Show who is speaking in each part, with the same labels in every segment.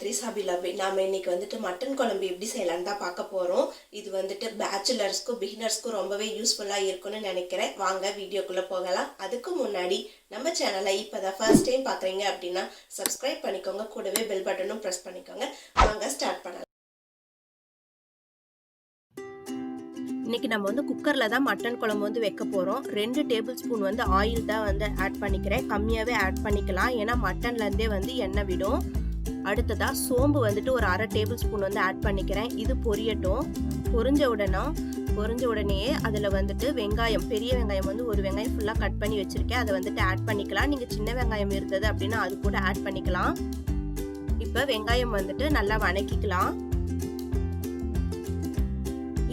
Speaker 1: Gayathri's HobbyLobby. நாம இன்னைக்கு வந்துட்டு மட்டன் குழம்பு எப்படி செய்யலாம்னு தான் பார்க்க போறோம். இது வந்துட்டு பேச்சுலர்ஸ்க்கும் பிகினர்ஸ்க்கும் ரொம்பவே யூஸ்ஃபுல்லா இருக்கும்னு நினைக்கிறேன். வாங்க வீடியோக்குள்ள போகலாம். அதுக்கு முன்னாடி நம்ம சேனலை இப்பதான் ஃபர்ஸ்ட் டைம் பார்க்குறீங்க அப்படின்னா சப்ஸ்கிரைப் பண்ணிக்கோங்க. கூடவே பெல் பட்டனும் ப்ரெஸ் பண்ணிக்கோங்க. வாங்க ஸ்டார்ட் பண்ணலாம். இன்னைக்கு நம்ம வந்து குக்கரில் தான் மட்டன் குழம்பு வந்து வைக்க போகிறோம். 2 டேபிள் ஸ்பூன் வந்து ஆயில் தான் வந்து ஆட் பண்ணிக்கிறேன். கம்மியாகவே ஆட் பண்ணிக்கலாம், ஏன்னா மட்டன்லேருந்தே வந்து எண்ணெய் விடும். அடுத்ததாக சோம்பு வந்துட்டு ஒரு 1/2 டேபிள் ஸ்பூன் வந்து ஆட் பண்ணிக்கிறேன். இது பொரியட்டும். பொரிஞ்ச உடனேயே அதில் வந்துட்டு வெங்காயம், பெரிய வெங்காயம் வந்து ஒரு வெங்காயம் ஃபுல்லாக கட் பண்ணி வச்சுருக்கேன். அதை வந்துட்டு ஆட் பண்ணிக்கலாம். நீங்கள் சின்ன வெங்காயம் இருந்தது அப்படின்னா அது கூட ஆட் பண்ணிக்கலாம். இப்போ வெங்காயம் வந்துட்டு நல்லா வணக்கிக்கலாம்.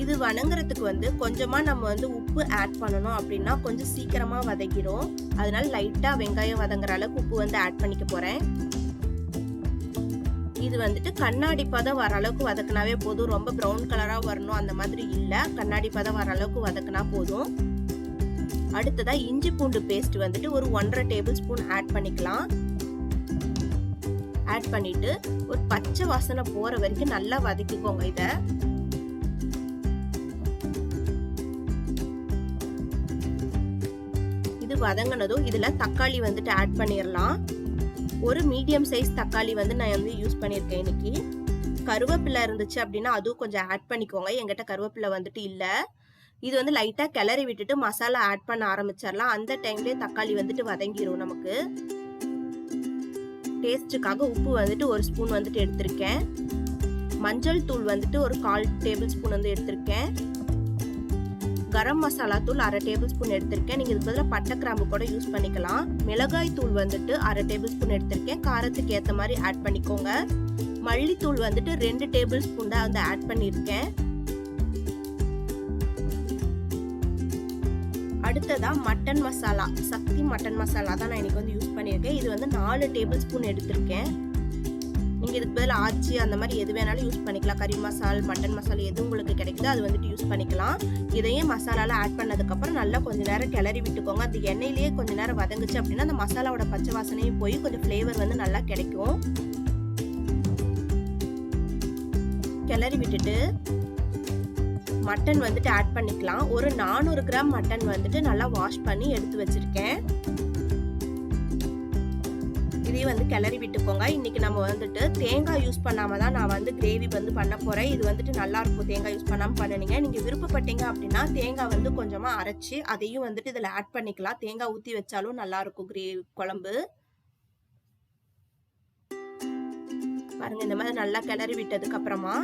Speaker 1: இது வணங்குறதுக்கு வந்து கொஞ்சமா நம்ம வந்து உப்பு ஆட் பண்ணணும், அப்படின்னா கொஞ்சம் சீக்கிரமா வதக்கிடும். அதனால லைட்டா வெங்காயம் வதங்குற அளவுக்கு உப்பு வந்து ஆட் பண்ணிக்க போறேன். இது வந்துட்டு கண்ணாடி பதம் வர அளவுக்கு வதக்கினாவே போதும். ரொம்ப ப்ரௌன் கலரா வரணும் அந்த மாதிரி இல்ல, கண்ணாடி பதம் வர அளவுக்கு வதக்கினா போதும். அடுத்ததா இஞ்சி பூண்டு பேஸ்ட் வந்துட்டு ஒரு 1/2 டேபிள் ஸ்பூன் ஆட் பண்ணிக்கலாம். ஆட் பண்ணிட்டு ஒரு பச்சை வாசனை போற வரைக்கும் நல்லா வதக்கிக்கோங்க. இதை வதங்கினதும் இதுல தக்காளி வந்துட்டு ஆட் பண்ணிடலாம். ஒரு மீடியம் சைஸ் தக்காளி வந்து நான் வந்து யூஸ் பண்ணியிருக்கேன் இன்னைக்கு. கருவேப்பிலை இருந்துச்சு அப்படின்னா அதுவும் கொஞ்சம் ஆட் பண்ணிக்கோங்க. என்கிட்ட கருவேப்பிலை வந்துட்டு இல்லை. இது வந்து லைட்டா கிளறி விட்டுட்டு மசாலா ஆட் பண்ண ஆரம்பிச்சிடலாம். அந்த டைம்லேயே தக்காளி வந்துட்டு வதங்கிடும் நமக்கு. டேஸ்ட்டுக்காக உப்பு வந்துட்டு 1 ஸ்பூன் வந்துட்டு எடுத்திருக்கேன். மஞ்சள் தூள் வந்துட்டு ஒரு 1/4 டேபிள் ஸ்பூன் வந்து எடுத்திருக்கேன். கரம் மசாலா தூள் 1/2 டேபிள் ஸ்பூன் எடுத்திருக்கேன். நீங்க இதுக்கு பதிலாக பட்டை கிராம்பு கூட யூஸ் பண்ணிக்கலாம். மிளகாய் தூள் வந்துட்டு 1/2 டேபிள் ஸ்பூன் எடுத்திருக்கேன். காரத்துக்கு ஏற்ற மாதிரி ஆட் பண்ணிக்கோங்க. மல்லித்தூள் வந்துட்டு 2 டேபிள் ஸ்பூன் தான் வந்து ஆட் பண்ணியிருக்கேன். அடுத்ததா மட்டன் மசாலா, சக்தி மட்டன் மசாலா தான் நான் இன்னைக்கு வந்து யூஸ் பண்ணியிருக்கேன். இது வந்து 4 டேபிள் ஸ்பூன் எடுத்திருக்கேன். நீங்கள் இதுக்கு பதில் ஆச்சி அந்த மாதிரி எது வேணாலும் யூஸ் பண்ணிக்கலாம். கறி மசால், மட்டன் மசாலா எது உங்களுக்கு கிடைக்குதோ அது வந்துட்டு யூஸ் பண்ணிக்கலாம். இதையும் மசாலாலாம் ஆட் பண்ணதுக்கப்புறம் நல்லா கொஞ்சம் நேரம் கிளறி விட்டுக்கோங்க. அந்த எண்ணெயிலேயே கொஞ்சம் நேரம் வதங்குச்சு அப்படின்னா அந்த மசாலாவோட பச்சை வாசனையும் போய் கொஞ்சம் ஃப்ளேவர் வந்து நல்லா கிடைக்கும். கிளறி விட்டுட்டு மட்டன் வந்துட்டு ஆட் பண்ணிக்கலாம். ஒரு 400 கிராம் மட்டன் வந்துட்டு நல்லா வாஷ் பண்ணி எடுத்து வச்சிருக்கேன். இதையும் வந்து கிளறி விட்டுக்கோங்க. இன்னைக்கு நம்ம வந்துட்டு தேங்காய் யூஸ் பண்ணாம தான் நான் வந்து கிரேவி வந்து பண்ண போறேன். இது வந்துட்டு நல்லா இருக்கும் தேங்காய் யூஸ் பண்ணாம பண்ணுனீங்க. நீங்க விருப்பப்பட்டீங்க அப்படின்னா தேங்காய் வந்து கொஞ்சமா அரைச்சு அதையும் வந்துட்டு இதுல ஆட் பண்ணிக்கலாம். தேங்காய் ஊத்தி வச்சாலும் நல்லா இருக்கும் கிரேவி குழம்பு. பாருங்க, இந்த மாதிரி நல்லா கிளறி விட்டதுக்கு அப்புறமா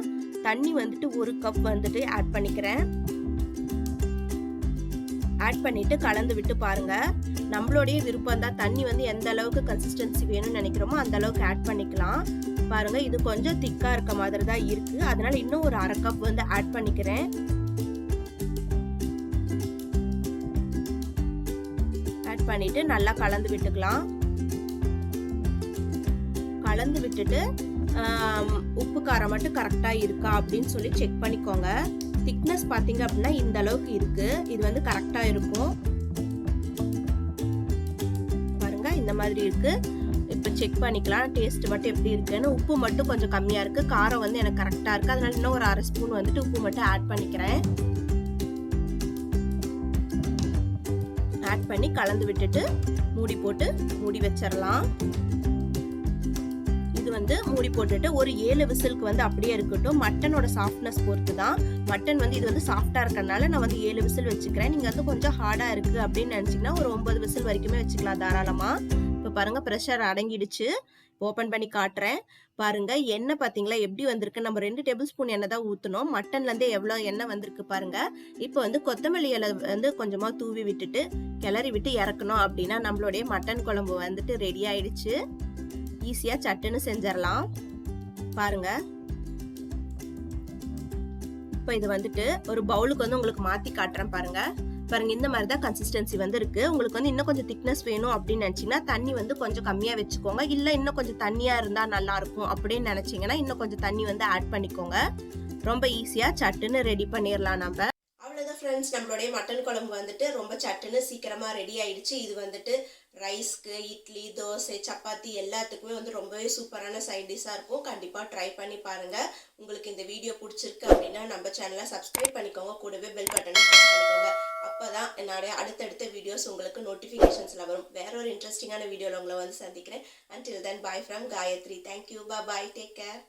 Speaker 1: தண்ணி வந்துட்டு 1 கப் வந்துட்டு ஆட் பண்ணிக்கிறேன். ஆட் பண்ணிட்டு கலந்து விட்டு பாருங்க. நம்மளுடைய விருப்பம் தான், தண்ணி வந்து எந்த அளவுக்கு கன்சிஸ்டன்சி வேணும்னு நினைக்கிறோமோ அந்த அளவுக்கு ஆட் பண்ணிக்கலாம். பாருங்க, இது கொஞ்சம் திக்கா இருக்க மாதிரி தான் இருக்கு. அதனால இன்னும் ஒரு 1/2 கப் வந்து ஆட் பண்ணிக்கிறேன். ஆட் பண்ணிட்டு நல்லா கலந்து விட்டுக்கலாம். கலந்து விட்டுட்டு உப்பு காரம் மட்டும் கரெக்டா இருக்கா அப்படின்னு சொல்லி செக் பண்ணிக்கோங்க. திக்னஸ் பாத்தீங்க அப்படின்னா இந்த அளவுக்கு இருக்கு. இது வந்து கரெக்டா இருக்கும். பாருங்க, இந்த மாதிரி இருக்கு. இப்ப செக் பண்ணிக்கலாம் டேஸ்ட் மட்டும் எப்படி இருக்குன்னு. உப்பு மட்டும் கொஞ்சம் கம்மியா இருக்கு. காரம் வந்து எனக்கு கரெக்டா இருக்கு. அதனால இன்னும் ஒரு 1/2 ஸ்பூன் வந்துட்டு உப்பு மட்டும் ஆட் பண்ணிக்கிறேன். ஆட் பண்ணி கலந்து விட்டுட்டு மூடி போட்டு மூடி வச்சிடலாம். இது வந்து மூடி போட்டுட்டு ஒரு 7 விசிலுக்கு வந்து அப்படியே இருக்கட்டும். மட்டனோட சாஃப்ட்னஸ் பொறுத்து தான். மட்டன் வந்து இது வந்து சாஃப்டா இருக்கறனால நான் வந்து 7 விசில் வச்சுக்கிறேன். நீங்க வந்து கொஞ்சம் ஹார்டா இருக்கு அப்படின்னு நினைச்சீங்கன்னா ஒரு 9 விசில் வரைக்குமே வச்சுக்கலாம் தாராளமா. இப்ப பாருங்க, பிரஷர் அடங்கிடுச்சு. ஓபன் பண்ணி காட்டுறேன். பாருங்க, எண்ணெய் பாத்தீங்களா எப்படி வந்திருக்கு. நம்ம 2 டேபிள் ஸ்பூன் எண்ணெய் தான் ஊத்தணும். மட்டன்ல இருந்தே எவ்வளவு எண்ணெய் வந்திருக்கு பாருங்க. இப்போ வந்து கொத்தமல்லி இலை வந்து கொஞ்சமா தூவி விட்டுட்டு கிளறி விட்டு இறக்கணும் அப்படின்னா நம்மளுடைய மட்டன் குழம்பு வந்துட்டு ரெடி ஆயிடுச்சு. ஈஸியா சட்டுன்னு செஞ்சிடலாம். பாருங்க, இப்போ இது வந்துட்டு ஒரு பவுலுக்கு வந்து உங்களுக்கு மாத்தி காட்டுறேன். பாருங்க, இந்த மாதிரி தான் கன்சிஸ்டன்சி வந்து இருக்கு. உங்களுக்கு வந்து இன்னும் கொஞ்சம் திக்னஸ் வேணும் அப்படின்னு நினைச்சீங்கன்னா தண்ணி வந்து கொஞ்சம் கம்மியா வச்சுக்கோங்க. இல்ல இன்னும் கொஞ்சம் தண்ணியா இருந்தா நல்லா இருக்கும் அப்படின்னு நினைச்சீங்கன்னா இன்னும் கொஞ்சம் தண்ணி வந்து ஆட் பண்ணிக்கோங்க. ரொம்ப ஈஸியா சட்டுன்னு ரெடி பண்ணிடலாம் நம்ம. அவ்வளவுதான் ஃப்ரெண்ட்ஸ், நம்மளுடைய மட்டன் குழம்பு வந்துட்டு ரொம்ப சட்டுன்னு சீக்கிரமாக ரெடி ஆயிடுச்சு. இது வந்துட்டு ரைஸ்க்கு, இட்லி, தோசை, சப்பாத்தி எல்லாத்துக்குமே வந்து ரொம்பவே சூப்பரான சைட் டிஷ்ஷாக இருக்கும். கண்டிப்பாக ட்ரை பண்ணி பாருங்கள். உங்களுக்கு இந்த வீடியோ பிடிச்சிருக்கு அப்படின்னா நம்ம சேனலை சப்ஸ்கிரைப் பண்ணிக்கோங்க. கூடவே பெல் பட்டனை ப்ரெஸ் பண்ணிக்கோங்க. அப்போ தான் என்னுடைய அடுத்தடுத்த வீடியோஸ் உங்களுக்கு நோட்டிஃபிகேஷன்ஸில் வரும். வேற ஒரு இன்ட்ரெஸ்டிங்கான வீடியோவில் உங்களை வந்து சந்திக்கிறேன். Until then, bye from Gayathri. Thank you. Bye-bye. Take care.